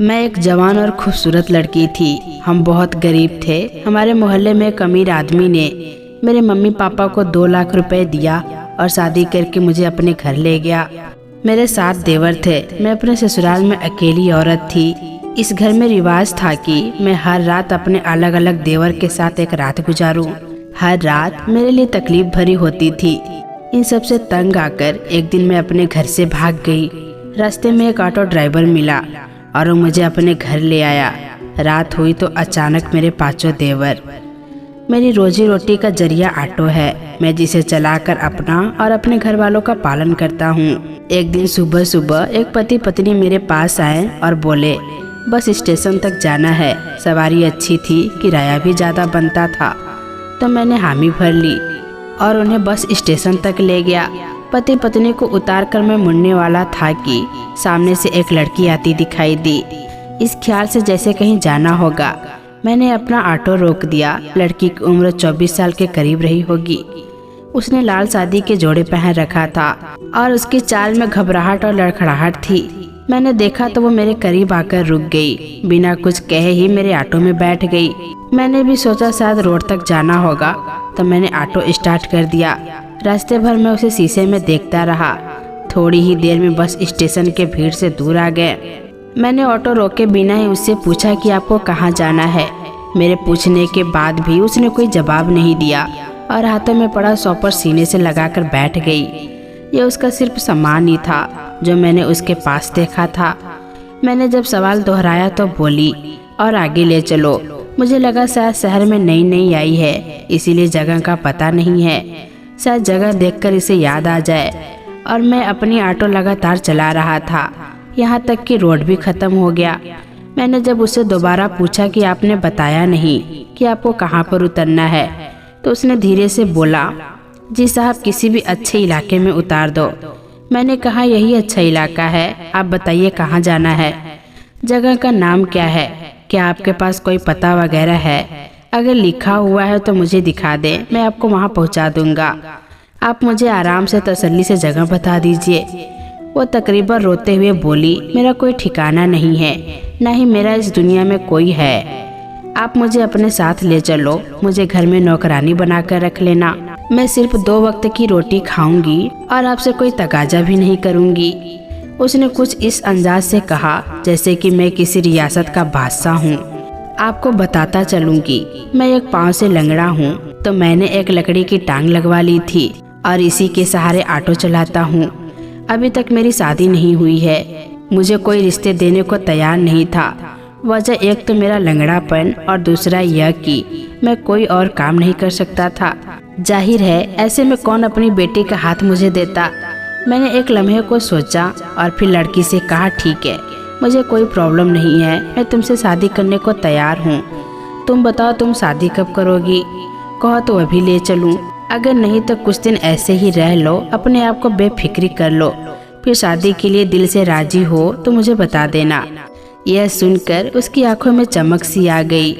मैं एक जवान और खूबसूरत लड़की थी। हम बहुत गरीब थे। हमारे मोहल्ले में एक अमीर आदमी ने मेरे मम्मी पापा को 2 लाख रुपए दिया और शादी करके मुझे अपने घर ले गया। मेरे 7 देवर थे। मैं अपने ससुराल में अकेली औरत थी। इस घर में रिवाज था कि मैं हर रात अपने अलग अलग देवर के साथ एक रात गुजारूं। हर रात मेरे लिए तकलीफ भरी होती थी। इन सब से तंग आकर एक दिन मैं अपने घर से भाग गई। रास्ते में एक ऑटो ड्राइवर मिला और वो मुझे अपने घर ले आया। रात हुई तो अचानक मेरे 5 देवर। मेरी रोजी रोटी का जरिया ऑटो है, मैं जिसे चलाकर अपना और अपने घर वालों का पालन करता हूँ। एक दिन सुबह सुबह एक पति पत्नी मेरे पास आए और बोले, बस स्टेशन तक जाना है। सवारी अच्छी थी, किराया भी ज़्यादा बनता था, तो मैंने हामी भर ली और उन्हें बस स्टेशन तक ले गया। पति पत्नी को उतार कर मैं मुड़ने वाला था कि सामने से एक लड़की आती दिखाई दी। इस ख्याल से जैसे कहीं जाना होगा, मैंने अपना ऑटो रोक दिया। लड़की की उम्र 24 साल के करीब रही होगी। उसने लाल शादी के जोड़े पहन रखा था और उसकी चाल में घबराहट और लड़खड़ाहट थी। मैंने देखा तो वो मेरे करीब आकर रुक गई। बिना कुछ कहे ही मेरे ऑटो में बैठ गई। मैंने भी सोचा शायद रोड तक जाना होगा, तो मैंने ऑटो स्टार्ट कर दिया। रास्ते भर मैं उसे शीशे में देखता रहा। थोड़ी ही देर में बस स्टेशन के भीड़ से दूर आ गए। मैंने ऑटो रोके बिना ही उससे पूछा कि आपको कहाँ जाना है। मेरे पूछने के बाद भी उसने कोई जवाब नहीं दिया और हाथों में पड़ा शॉपर सीने से लगाकर बैठ गई। ये उसका सिर्फ सामान ही था जो मैंने उसके पास देखा था। मैंने जब सवाल दोहराया तो बोली, और आगे ले चलो। मुझे लगा शायद शहर में नई नई आई है, इसीलिए जगह का पता नहीं है। शायद जगह देखकर इसे याद आ जाए। और मैं अपनी ऑटो लगातार चला रहा था, यहाँ तक कि रोड भी खत्म हो गया। मैंने जब उससे दोबारा पूछा कि आपने बताया नहीं कि आपको कहाँ पर उतरना है, तो उसने धीरे से बोला, जी साहब, किसी भी अच्छे इलाके में उतार दो। मैंने कहा, यही अच्छा इलाका है, आप बताइए कहाँ जाना है। जगह का नाम क्या है? क्या आपके पास कोई पता वगैरह है? अगर लिखा हुआ है तो मुझे दिखा दें, मैं आपको वहाँ पहुँचा दूंगा। आप मुझे आराम से तसल्ली से जगह बता दीजिए। वो तकरीबन रोते हुए बोली, मेरा कोई ठिकाना नहीं है, ना ही मेरा इस दुनिया में कोई है। आप मुझे अपने साथ ले चलो, मुझे घर में नौकरानी बनाकर रख लेना। मैं सिर्फ 2 वक्त की रोटी खाऊंगी और आपसे कोई तकाजा भी नहीं करूंगी। उसने कुछ इस अंदाज से कहा जैसे कि मैं किसी रियासत का बादशाह हूँ। आपको बताता चलूंगी, मैं एक पाँव से लंगड़ा हूँ, तो मैंने एक लकड़ी की टांग लगवा ली थी और इसी के सहारे ऑटो चलाता हूँ। अभी तक मेरी शादी नहीं हुई है। मुझे कोई रिश्ते देने को तैयार नहीं था। वजह एक तो मेरा लंगड़ापन और दूसरा यह कि मैं कोई और काम नहीं कर सकता था। जाहिर है ऐसे में कौन अपनी बेटी का हाथ मुझे देता। मैंने एक लम्हे को सोचा और फिर लड़की से कहा, ठीक है, मुझे कोई प्रॉब्लम नहीं है, मैं तुमसे शादी करने को तैयार हूँ। तुम बताओ तुम शादी कब करोगी? कहो तो अभी ले चलूँ, अगर नहीं तो कुछ दिन ऐसे ही रह लो, अपने आप को बेफिक्री कर लो, फिर शादी के लिए दिल से राजी हो तो मुझे बता देना। यह सुनकर उसकी आंखों में चमक सी आ गई।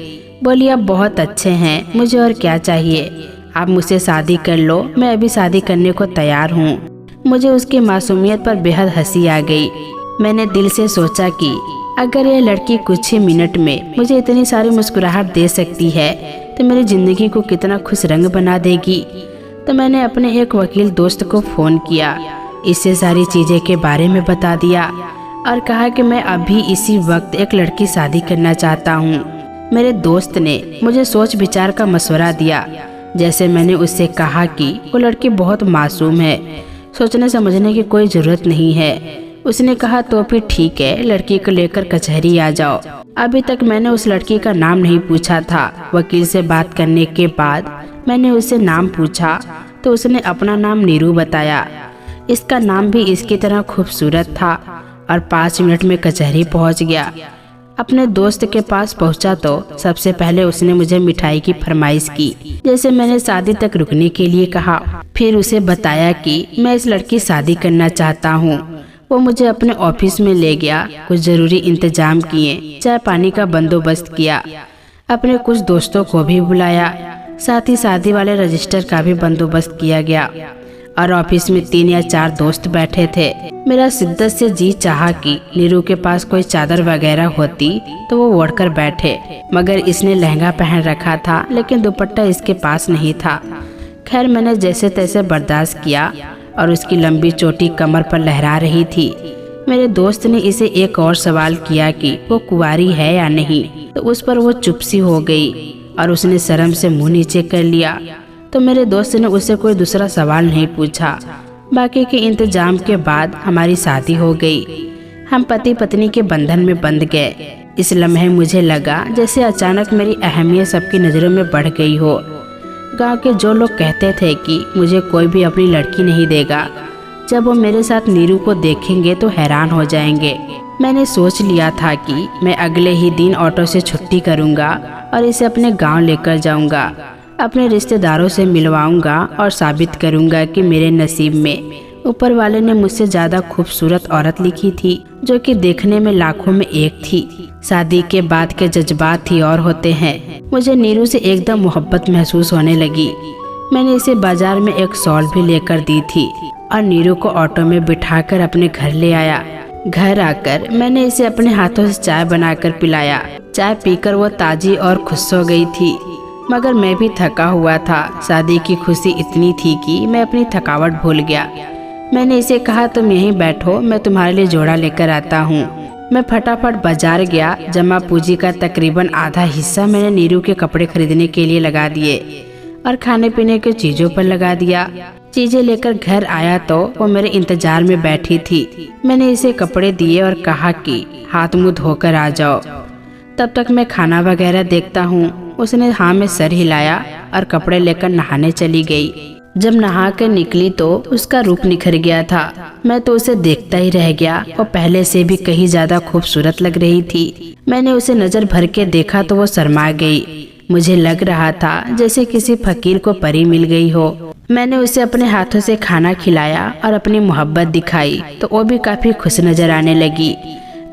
बोली, आप बहुत अच्छे हैं, मुझे और क्या चाहिए? आप मुझसे शादी कर लो, मैं अभी शादी करने को तैयार हूँ। मुझे उसकी मासूमियत पर बेहद हंसी आ गई। मैंने दिल से सोचा कि अगर यह लड़की कुछ ही मिनट में मुझे इतनी सारी मुस्कुराहट दे सकती है तो मेरी जिंदगी को कितना खुश रंग बना देगी। तो मैंने अपने एक वकील दोस्त को फ़ोन किया, इससे सारी चीज़ें के बारे में बता दिया और कहा कि मैं अभी इसी वक्त एक लड़की शादी करना चाहता हूँ। मेरे दोस्त ने मुझे सोच विचार का मशवरा दिया। जैसे मैंने उससे कहा कि वो लड़की बहुत मासूम है, सोचने समझने की कोई ज़रूरत नहीं है। उसने कहा, तो फिर ठीक है, लड़की को लेकर कचहरी आ जाओ। अभी तक मैंने उस लड़की का नाम नहीं पूछा था। वकील से बात करने के बाद मैंने उससे नाम पूछा तो उसने अपना नाम नीरू बताया। इसका नाम भी इसकी तरह खूबसूरत था और 5 मिनट में कचहरी पहुंच गया। अपने दोस्त के पास पहुंचा तो सबसे पहले उसने मुझे मिठाई की फरमाइश की, जैसे मैंने शादी तक रुकने के लिए कहा। फिर उसे बताया कि मैं इस लड़की शादी करना चाहता हूँ। वो मुझे अपने ऑफिस में ले गया, कुछ जरूरी इंतजाम किए, चाय पानी का बंदोबस्त किया, अपने कुछ दोस्तों को भी बुलाया, साथ ही शादी वाले रजिस्टर का भी बंदोबस्त किया गया। और ऑफिस में 3 या 4 दोस्त बैठे थे। मेरा शिद्दत से जी चाहा कि नीरू के पास कोई चादर वगैरह होती तो वो ओढ़कर बैठे, मगर इसने लहंगा पहन रखा था लेकिन दुपट्टा इसके पास नहीं था। खैर मैंने जैसे तैसे बर्दाश्त किया और उसकी लंबी चोटी कमर पर लहरा रही थी। मेरे दोस्त ने इसे एक और सवाल किया कि वो कुंवारी है या नहीं, तो उस पर वो चुप सी हो गई और उसने शर्म से मुंह नीचे कर लिया। तो मेरे दोस्त ने उससे कोई दूसरा सवाल नहीं पूछा। बाकी के इंतजाम के बाद हमारी शादी हो गई। हम पति पत्नी के बंधन में बंध गए। इस लम्हे मुझे लगा जैसे अचानक मेरी अहमियत सबकी नज़रों में बढ़ गई हो। गांव के जो लोग कहते थे कि मुझे कोई भी अपनी लड़की नहीं देगा, जब वो मेरे साथ नीरू को देखेंगे तो हैरान हो जाएंगे। मैंने सोच लिया था कि मैं अगले ही दिन ऑटो से छुट्टी करूंगा और इसे अपने गांव लेकर जाऊंगा, अपने रिश्तेदारों से मिलवाऊंगा और साबित करूंगा कि मेरे नसीब में ऊपर वाले ने मुझसे ज़्यादा खूबसूरत औरत लिखी थी, जो कि देखने में लाखों में एक थी। शादी के बाद के जज्बात ही और होते हैं। मुझे नीरू से एकदम मोहब्बत महसूस होने लगी। मैंने इसे बाजार में एक शॉल भी लेकर दी थी और नीरू को ऑटो में बिठाकर अपने घर ले आया। घर आकर मैंने इसे अपने हाथों से चाय बनाकर पिलाया। चाय पीकर वो ताजी और खुश हो गई थी, मगर मैं भी थका हुआ था। शादी की खुशी इतनी थी कि मैं अपनी थकावट भूल गया। मैंने इसे कहा तुम यहीं बैठो, मैं तुम्हारे लिए जोड़ा लेकर आता हूँ। मैं फटाफट बाजार गया। जमा पूंजी का तकरीबन आधा हिस्सा मैंने नीरू के कपड़े खरीदने के लिए लगा दिए और खाने पीने के चीजों पर लगा दिया। चीजें लेकर घर आया तो वो मेरे इंतजार में बैठी थी। मैंने इसे कपड़े दिए और कहा कि हाथ मुंह धोकर आ जाओ, तब तक मैं खाना वगैरह देखता हूँ। उसने हाँ में सर हिलाया और कपड़े लेकर नहाने चली गई। जब नहा कर निकली तो उसका रूप निखर गया था। मैं तो उसे देखता ही रह गया। वो पहले से भी कहीं ज्यादा खूबसूरत लग रही थी। मैंने उसे नजर भर के देखा तो वो शर्मा गई। मुझे लग रहा था जैसे किसी फकीर को परी मिल गई हो। मैंने उसे अपने हाथों से खाना खिलाया और अपनी मोहब्बत दिखाई तो वो भी काफी खुश नजर आने लगी।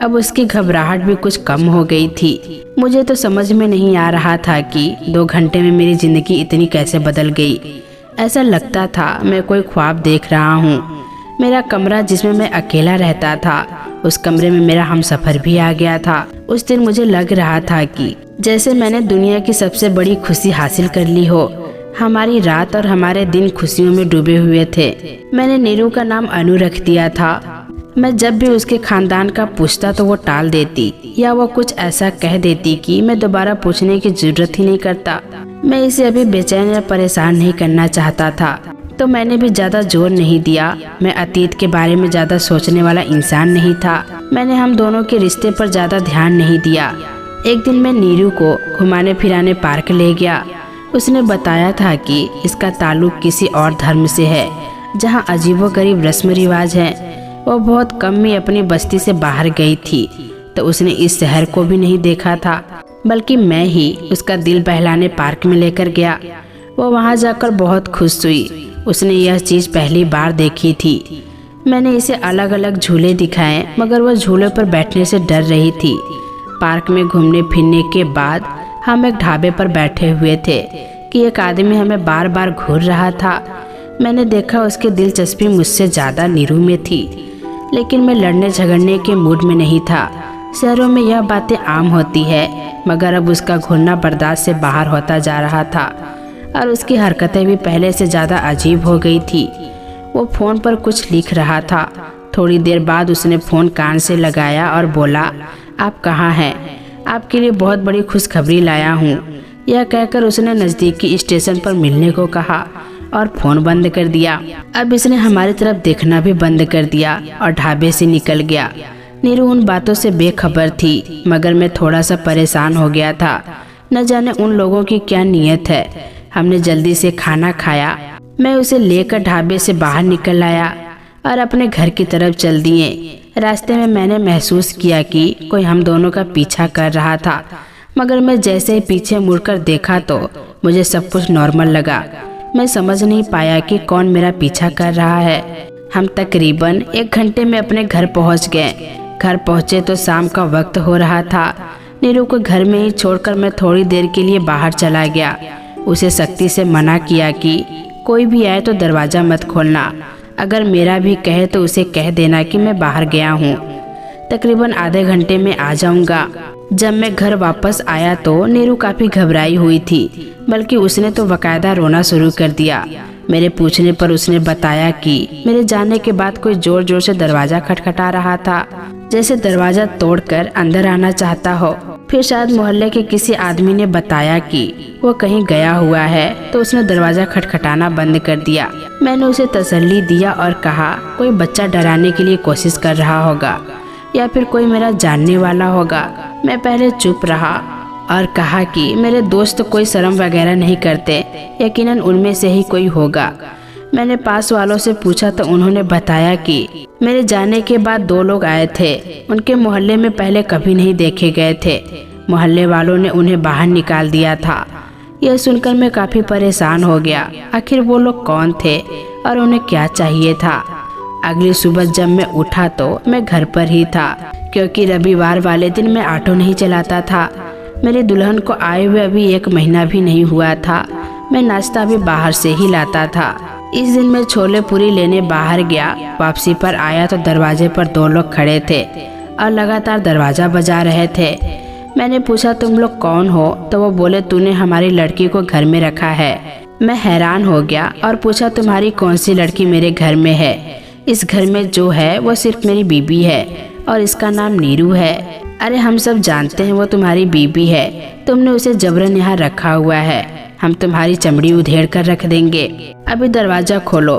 अब उसकी घबराहट भी कुछ कम हो गई थी। मुझे तो समझ में नहीं आ रहा था कि 2 घंटे में मेरी जिंदगी इतनी कैसे बदल गई। ऐसा लगता था मैं कोई ख्वाब देख रहा हूँ। मेरा कमरा जिसमें मैं अकेला रहता था, उस कमरे में मेरा हमसफर भी आ गया था। उस दिन मुझे लग रहा था कि जैसे मैंने दुनिया की सबसे बड़ी खुशी हासिल कर ली हो। हमारी रात और हमारे दिन खुशियों में डूबे हुए थे। मैंने नीरू का नाम अनु रख दिया था। मैं जब भी उसके खानदान का पूछता तो वो टाल देती या वो कुछ ऐसा कह देती कि मैं दोबारा पूछने की जरूरत ही नहीं करता। मैं इसे अभी बेचैन या परेशान नहीं करना चाहता था, तो मैंने भी ज्यादा जोर नहीं दिया। मैं अतीत के बारे में ज्यादा सोचने वाला इंसान नहीं था। मैंने हम दोनों के रिश्ते पर ज्यादा ध्यान नहीं दिया। एक दिन मैं नीरू को घुमाने फिराने पार्क ले गया। उसने बताया था कि इसका ताल्लुक किसी और धर्म से है, जहाँ अजीबोगरीब रस्म रिवाज है। वो बहुत कम ही अपनी बस्ती से बाहर गई थी, तो उसने इस शहर को भी नहीं देखा था, बल्कि मैं ही उसका दिल बहलाने पार्क में लेकर गया। वो वहाँ जाकर बहुत खुश हुई। उसने यह चीज़ पहली बार देखी थी। मैंने इसे अलग अलग झूले दिखाए, मगर वह झूले पर बैठने से डर रही थी। पार्क में घूमने फिरने के बाद हम एक ढाबे पर बैठे हुए थे कि एक आदमी हमें बार बार घूर रहा था। मैंने देखा उसकी दिलचस्पी मुझसे ज़्यादा नीरू में थी, लेकिन मैं लड़ने झगड़ने के मूड में नहीं था। शहरों में यह बातें आम होती है, मगर अब उसका घूरना बर्दाश्त से बाहर होता जा रहा था और उसकी हरकतें भी पहले से ज़्यादा अजीब हो गई थी। वो फ़ोन पर कुछ लिख रहा था। थोड़ी देर बाद उसने फ़ोन कान से लगाया और बोला, आप कहाँ हैं? आपके लिए बहुत बड़ी खुशखबरी लाया हूँ। यह कहकर उसने नज़दीकी स्टेशन पर मिलने को कहा और फ़ोन बंद कर दिया। अब इसने हमारी तरफ देखना भी बंद कर दिया और ढाबे से निकल गया। नीरू उन बातों से बेखबर थी, मगर मैं थोड़ा सा परेशान हो गया था। न जाने उन लोगों की क्या नीयत है। हमने जल्दी से खाना खाया। मैं उसे लेकर ढाबे से बाहर निकल आया और अपने घर की तरफ चल दिए। रास्ते में मैंने महसूस किया कि कोई हम दोनों का पीछा कर रहा था, मगर मैं जैसे ही पीछे मुड़कर देखा तो मुझे सब कुछ नॉर्मल लगा। मैं समझ नहीं पाया कि कौन मेरा पीछा कर रहा है। हम तकरीबन 1 घंटे में अपने घर पहुंच गए। घर पहुंचे तो शाम का वक्त हो रहा था। नीरू को घर में ही छोड़कर मैं थोड़ी देर के लिए बाहर चला गया। उसे सख्ती से मना किया कि कोई भी आए तो दरवाज़ा मत खोलना। अगर मेरा भी कहे तो उसे कह देना कि मैं बाहर गया हूँ। तकरीबन आधे घंटे में आ जाऊँगा। जब मैं घर वापस आया तो नीरू काफ़ी घबराई हुई थी, बल्कि उसने तो बाकायदा रोना शुरू कर दिया। मेरे पूछने पर उसने बताया कि मेरे जाने के बाद कोई जोर जोर से दरवाज़ा खटखटा रहा था, जैसे दरवाज़ा तोड़कर अंदर आना चाहता हो। फिर शायद मोहल्ले के किसी आदमी ने बताया कि वो कहीं गया हुआ है, तो उसने दरवाज़ा खटखटाना बंद कर दिया। मैंने उसे तसल्ली दिया और कहा कोई बच्चा डराने के लिए कोशिश कर रहा होगा या फिर कोई मेरा जानने वाला होगा। मैं पहले चुप रहा और कहा कि मेरे दोस्त कोई शर्म वगैरह नहीं करते, यकीनन उनमें से ही कोई होगा। मैंने पास वालों से पूछा तो उन्होंने बताया कि मेरे जाने के बाद 2 लोग आए थे। उनके मोहल्ले में पहले कभी नहीं देखे गए थे। मोहल्ले वालों ने उन्हें बाहर निकाल दिया था। यह सुनकर मैं काफ़ी परेशान हो गया। आखिर वो लोग कौन थे और उन्हें क्या चाहिए था। अगली सुबह जब मैं उठा तो मैं घर पर ही था, क्योंकि रविवार वाले दिन मैं ऑटो नहीं चलाता था। मेरी दुल्हन को आए हुए अभी 1 महीना भी नहीं हुआ था। मैं नाश्ता भी बाहर से ही लाता था। इस दिन मैं छोले पूरी लेने बाहर गया। वापसी पर आया तो दरवाजे पर 2 लोग खड़े थे और लगातार दरवाज़ा बजा रहे थे। मैंने पूछा तुम लोग कौन हो, तो वो बोले तूने हमारी लड़की को घर में रखा है। मैं हैरान हो गया और पूछा तुम्हारी कौन सी लड़की मेरे घर में है। इस घर में जो है वो सिर्फ मेरी बीबी है और इसका नाम नीरू है। अरे हम सब जानते हैं वो तुम्हारी बीबी है, तुमने उसे जबरन यहाँ रखा हुआ है। हम तुम्हारी चमड़ी उधेड़ कर रख देंगे। अभी दरवाज़ा खोलो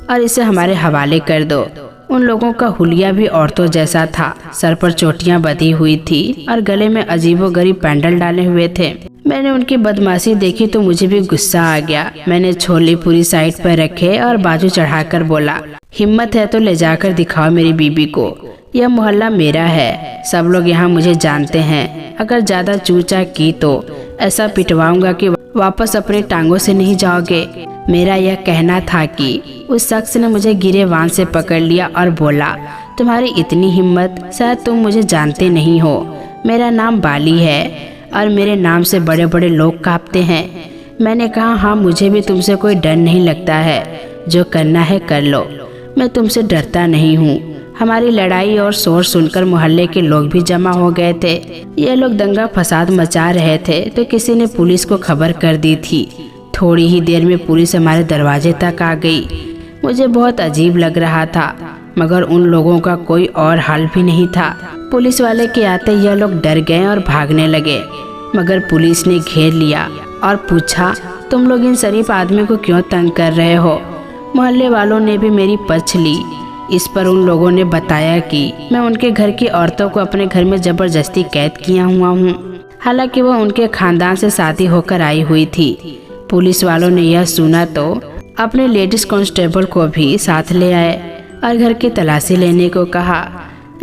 और इसे हमारे हवाले कर दो। उन लोगों का हुलिया भी औरतों जैसा था। सर पर चोटियां बंधी हुई थी और गले में अजीबोगरीब पैंडल डाले हुए थे। मैंने उनकी बदमाशी देखी तो मुझे भी गुस्सा आ गया। मैंने छोले पूरी साइड पर रखे और बाजू चढ़ाकर बोला हिम्मत है तो ले जाकर दिखाओ मेरी बीबी को। यह मोहल्ला मेरा है, सब लोग यहाँ मुझे जानते हैं। अगर ज्यादा चूचा की तो ऐसा पिटवाऊंगा कि वापस अपनी टांगों से नहीं जाओगे। मेरा यह कहना था कि उस शख्स ने मुझे गिरे वान से पकड़ लिया और बोला तुम्हारी इतनी हिम्मत, शायद तुम मुझे जानते नहीं हो। मेरा नाम बाली है और मेरे नाम से बड़े बड़े लोग कांपते हैं। मैंने कहा हाँ, मुझे भी तुमसे कोई डर नहीं लगता है, जो करना है कर लो, मैं तुमसे डरता नहीं हूँ। हमारी लड़ाई और शोर सुनकर मोहल्ले के लोग भी जमा हो गए थे। ये लोग दंगा फसाद मचा रहे थे तो किसी ने पुलिस को खबर कर दी थी। थोड़ी ही देर में पुलिस हमारे दरवाजे तक आ गई। मुझे बहुत अजीब लग रहा था, मगर उन लोगों का कोई और हाल भी नहीं था। पुलिस वाले के आते यह लोग डर गए और भागने लगे, मगर पुलिस ने घेर लिया और पूछा तुम लोग इन शरीफ आदमी को क्यों तंग कर रहे हो। मोहल्ले वालों ने भी मेरी पक्ष ली। इस पर उन लोगों ने बताया कि मैं उनके घर की औरतों को अपने घर में जबरदस्ती कैद किया हुआ हूँ, हालांकि वह उनके खानदान से शादी होकर आई हुई थी। पुलिस वालों ने यह सुना तो अपने लेडीज कांस्टेबल को भी साथ ले आए और घर की तलाशी लेने को कहा।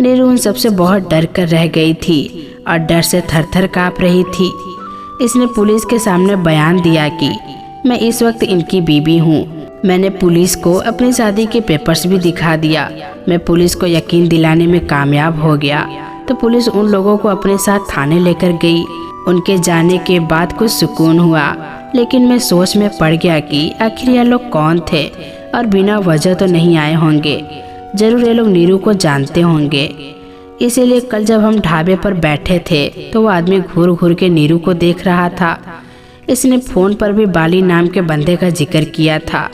नीरू उन सबसे बहुत डर कर रह गई थी और डर से थर-थर काँप रही थी। इसने पुलिस के सामने बयान दिया कि मैं इस वक्त इनकी बीबी हूँ। मैंने पुलिस को अपनी शादी के पेपर्स भी दिखा दिया। मैं पुलिस को यकीन दिलाने में कामयाब हो गया तो पुलिस उन लोगों को अपने साथ थाने लेकर गई। उनके जाने के बाद कुछ सुकून हुआ, लेकिन मैं सोच में पड़ गया कि आखिर यह लोग कौन थे और बिना वजह तो नहीं आए होंगे। जरूर ये लोग नीरू को जानते होंगे। इसीलिए कल जब हम ढाबे पर बैठे थे तो वो आदमी घूर घूर के नीरू को देख रहा था। इसने फ़ोन पर भी बाली नाम के बंदे का जिक्र किया था।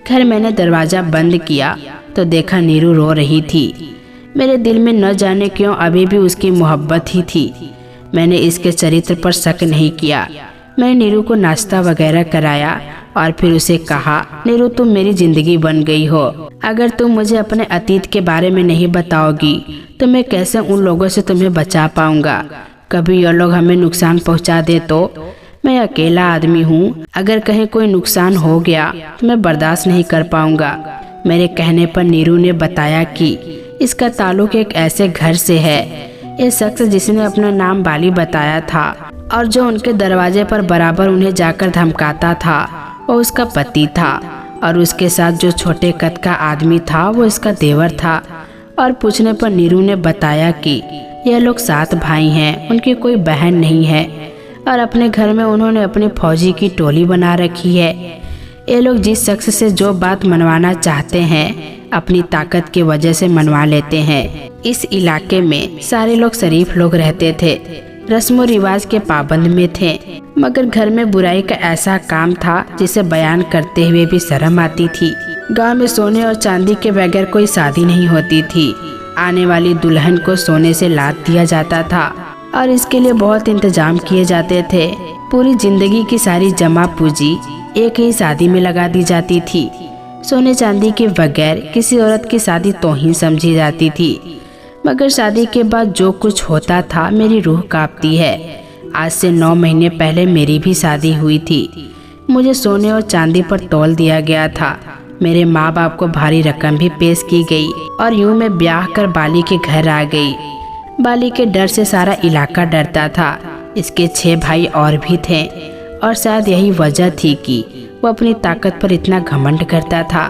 खैर मैंने दरवाज़ा बंद किया तो देखा नीरू रो रही थी। मेरे दिल में न जाने क्यों अभी भी उसकी मोहब्बत ही थी। मैंने इसके चरित्र पर शक नहीं किया। मैंने नीरू को नाश्ता वगैरह कराया और फिर उसे कहा नीरू तुम मेरी ज़िंदगी बन गई हो। अगर तुम मुझे अपने अतीत के बारे में नहीं बताओगी तो मैं कैसे उन लोगों से तुम्हें बचा पाऊँगा। कभी ये लोग हमें नुकसान पहुँचा दे तो मैं अकेला आदमी हूँ, अगर कहीं कोई नुकसान हो गया तो मैं बर्दाश्त नहीं कर पाऊँगा। मेरे कहने पर नीरू ने बताया कि इसका ताल्लुक एक ऐसे घर से है। ये शख्स जिसने अपना नाम बाली बताया था और जो उनके दरवाजे पर बराबर उन्हें जाकर धमकाता था वो उसका पति था, और उसके साथ जो छोटे कद का आदमी था वो इसका देवर था। और पूछने पर नीरू ने बताया कि यह लोग 7 भाई हैं, उनकी कोई बहन नहीं है और अपने घर में उन्होंने अपनी फौजी की टोली बना रखी है। ये लोग जिस शख्स से जो बात मनवाना चाहते हैं अपनी ताकत की वजह से मनवा लेते हैं। इस इलाके में सारे लोग शरीफ लोग रहते थे, रस्म और रिवाज के पाबंद में थे, मगर घर में बुराई का ऐसा काम था जिसे बयान करते हुए भी शर्म आती थी। गांव में सोने और चांदी के बगैर कोई शादी नहीं होती थी। आने वाली दुल्हन को सोने से लाद दिया जाता था और इसके लिए बहुत इंतजाम किए जाते थे। पूरी जिंदगी की सारी जमा पूंजी एक ही शादी में लगा दी जाती थी। सोने चांदी के बगैर किसी औरत की शादी तौहीन समझी जाती थी, मगर शादी के बाद जो कुछ होता था मेरी रूह कांपती है। आज से 9 महीने पहले मेरी भी शादी हुई थी। मुझे सोने और चांदी पर तौल दिया गया था। मेरे माँ बाप को भारी रकम भी पेश की गई और यूं मैं ब्याह कर बाली के घर आ गई। बाली के डर से सारा इलाका डरता था। इसके 6 भाई और भी थे और शायद यही वजह थी कि वो अपनी ताकत पर इतना घमंड करता था।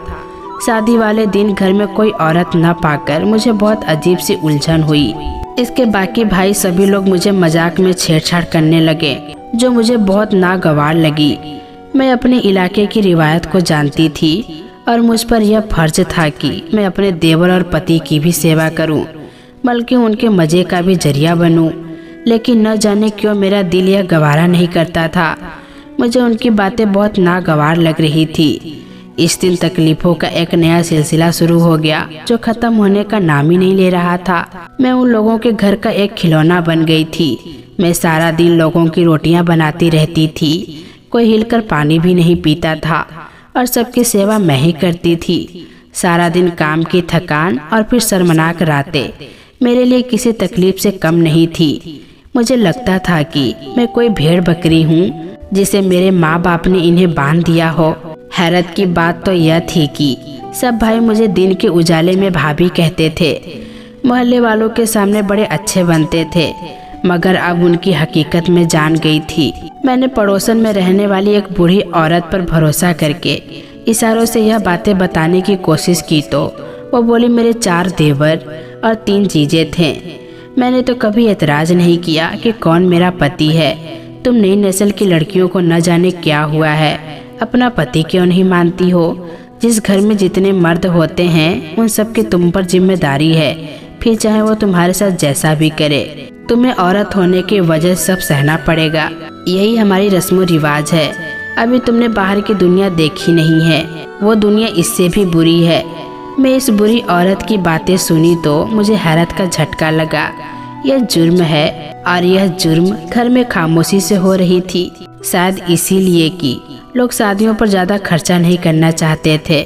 शादी वाले दिन घर में कोई औरत न पाकर मुझे बहुत अजीब सी उलझन हुई। इसके बाकी भाई सभी लोग मुझे मजाक में छेड़छाड़ करने लगे, जो मुझे बहुत नागवार लगी। मैं अपने इलाके की रिवायत को जानती थी और मुझ पर यह फर्ज था कि मैं अपने देवर और पति की भी सेवा करूं, बल्कि उनके मजे का भी जरिया बनूं। लेकिन न जाने क्यों मेरा दिल यह गवारा नहीं करता था। मुझे उनकी बातें बहुत नागवार लग रही थी। इस दिन तकलीफों का एक नया सिलसिला शुरू हो गया जो खत्म होने का नाम ही नहीं ले रहा था। मैं उन लोगों के घर का एक खिलौना बन गई थी। मैं सारा दिन लोगों की रोटियां बनाती रहती थी, कोई हिलकर पानी भी नहीं पीता था और सबकी सेवा मैं ही करती थी। सारा दिन काम की थकान और फिर शर्मनाक रातें मेरे लिए किसी तकलीफ से कम नहीं थी। मुझे लगता था कि मैं कोई भेड़ बकरी हूँ जिसे मेरे माँ बाप ने इन्हें बांध दिया हो। हैरत की बात तो यह थी कि सब भाई मुझे दिन के उजाले में भाभी कहते थे। मोहल्ले वालों के सामने बड़े अच्छे बनते थे, मगर अब उनकी हकीकत में जान गई थी। मैंने पड़ोसन में रहने वाली एक बूढ़ी औरत पर भरोसा करके इशारों से यह बातें बताने की कोशिश की तो वो बोली मेरे 4 देवर और 3 जीजे थे। मैंने तो कभी एतराज नहीं किया कि कौन मेरा पति है। तुम नई नस्ल की लड़कियों को न जाने क्या हुआ है, अपना पति क्यों नहीं मानती हो? जिस घर में जितने मर्द होते हैं उन सब की तुम पर जिम्मेदारी है, फिर चाहे वो तुम्हारे साथ जैसा भी करे, तुम्हें औरत होने की वजह सब सहना पड़ेगा। यही हमारी रस्म रिवाज है। अभी तुमने बाहर की दुनिया देखी नहीं है, वो दुनिया इससे भी बुरी है। मैं इस बुरी औरत की बातें सुनी तो मुझे हैरत का झटका लगा। यह जुर्म है और यह जुर्म घर में खामोशी से हो रही थी, शायद इसीलिए कि लोग शादियों पर ज्यादा खर्चा नहीं करना चाहते थे।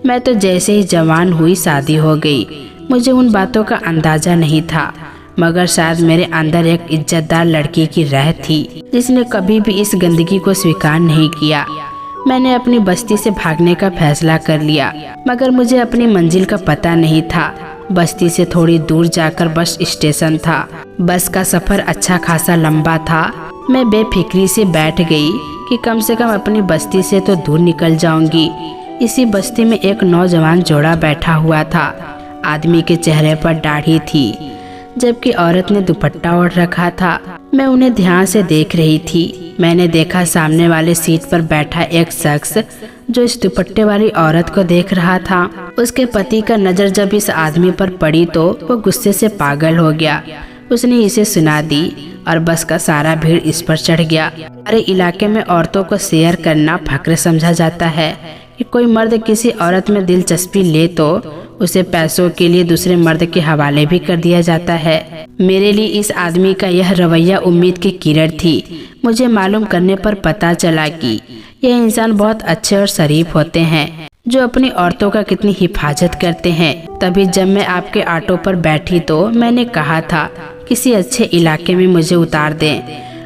मैं तो जैसे ही जवान हुई शादी हो गई। मुझे उन बातों का अंदाजा नहीं था, मगर शायद मेरे अंदर एक इज्जतदार लड़की की राह थी जिसने कभी भी इस गंदगी को स्वीकार नहीं किया। मैंने अपनी बस्ती से भागने का फैसला कर लिया, मगर मुझे अपनी मंजिल का पता नहीं था। बस्ती से थोड़ी दूर जाकर बस स्टेशन था। बस का सफर अच्छा खासा लंबा था। मैं बेफिक्री से बैठ गई कि कम से कम अपनी बस्ती से तो दूर निकल जाऊंगी। इसी बस्ती में एक नौजवान जोड़ा बैठा हुआ था। आदमी के चेहरे पर दाढ़ी थी, जबकि औरत ने दुपट्टा ओढ़ रखा था। मैं उन्हें ध्यान से देख रही थी। मैंने देखा सामने वाले सीट पर बैठा एक शख्स जो इस दुपट्टे वाली औरत को देख रहा था। उसके पति का नजर जब इस आदमी पर पड़ी तो वो गुस्से से पागल हो गया। उसने इसे सुना दी और बस का सारा भीड़ इस पर चढ़ गया। अरे इलाके में औरतों को शेयर करना फक्र समझा जाता है कि कोई मर्द किसी औरत में दिलचस्पी ले तो उसे पैसों के लिए दूसरे मर्द के हवाले भी कर दिया जाता है। मेरे लिए इस आदमी का यह रवैया उम्मीद की किरण थी। मुझे मालूम करने पर पता चला कि यह इंसान बहुत अच्छे और शरीफ होते हैं, जो अपनी औरतों का कितनी हिफाजत करते हैं। तभी जब मैं आपके ऑटो पर बैठी तो मैंने कहा था किसी अच्छे इलाके में मुझे उतार दें,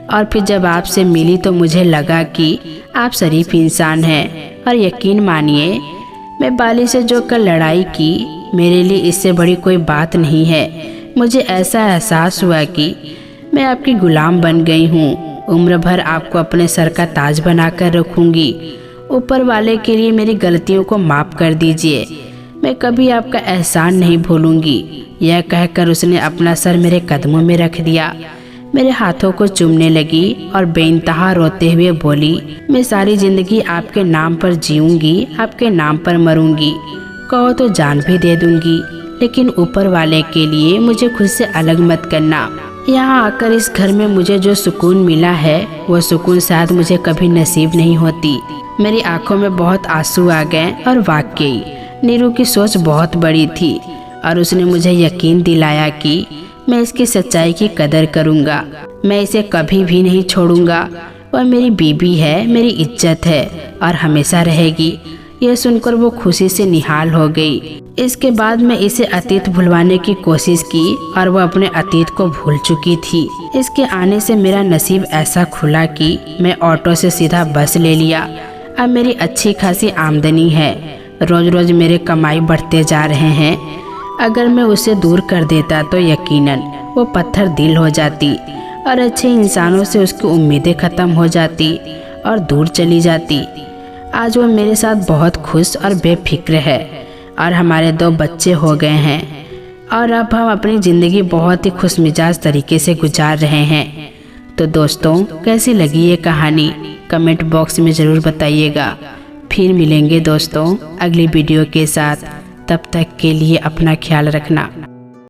और फिर जब आपसे मिली तो मुझे लगा कि आप शरीफ इंसान हैं। और यकीन मानिए, मैं बाली से जो कल लड़ाई की, मेरे लिए इससे बड़ी कोई बात नहीं है। मुझे ऐसा एहसास हुआ कि मैं आपकी गुलाम बन गई हूँ। उम्र भर आपको अपने सर का ताज बनाकर रखूंगी। ऊपर वाले के लिए मेरी गलतियों को माफ़ कर दीजिए। मैं कभी आपका एहसान नहीं भूलूंगी। यह कहकर उसने अपना सर मेरे कदमों में रख दिया। मेरे हाथों को चूमने लगी और बेइंतहा रोते हुए बोली, मैं सारी जिंदगी आपके नाम पर जीऊंगी, आपके नाम पर मरूंगी, कहो तो जान भी दे दूंगी, लेकिन ऊपर वाले के लिए मुझे खुद से अलग मत करना। यहाँ आकर इस घर में मुझे जो सुकून मिला है वो सुकून शायद मुझे कभी नसीब नहीं होती। मेरी आंखों में बहुत आंसू आ गए और वाकई नीरू की सोच बहुत बड़ी थी और उसने मुझे यकीन दिलाया कि मैं इसकी सच्चाई की कदर करूँगा, मैं इसे कभी भी नहीं छोड़ूंगा। वह मेरी बीबी है, मेरी इज्जत है और हमेशा रहेगी। यह सुनकर वो खुशी से निहाल हो गई। इसके बाद मैं इसे अतीत भुलवाने की कोशिश की और वह अपने अतीत को भूल चुकी थी। इसके आने से मेरा नसीब ऐसा खुला कि मैं ऑटो से सीधा बस ले लिया। अब मेरी अच्छी खासी आमदनी है, रोज रोज मेरे कमाई बढ़ते जा रहे हैं। अगर मैं उसे दूर कर देता तो यकीनन वो पत्थर दिल हो जाती और अच्छे इंसानों से उसकी उम्मीदें ख़त्म हो जाती और दूर चली जाती। आज वो मेरे साथ बहुत खुश और बेफिक्र है और हमारे 2 बच्चे हो गए हैं और अब हम अपनी ज़िंदगी बहुत ही खुशमिजाज तरीके से गुजार रहे हैं। तो दोस्तों, कैसी लगी ये कहानी कमेंट बॉक्स में ज़रूर बताइएगा। फिर मिलेंगे दोस्तों अगली वीडियो के साथ। तब तक के लिए अपना ख्याल रखना।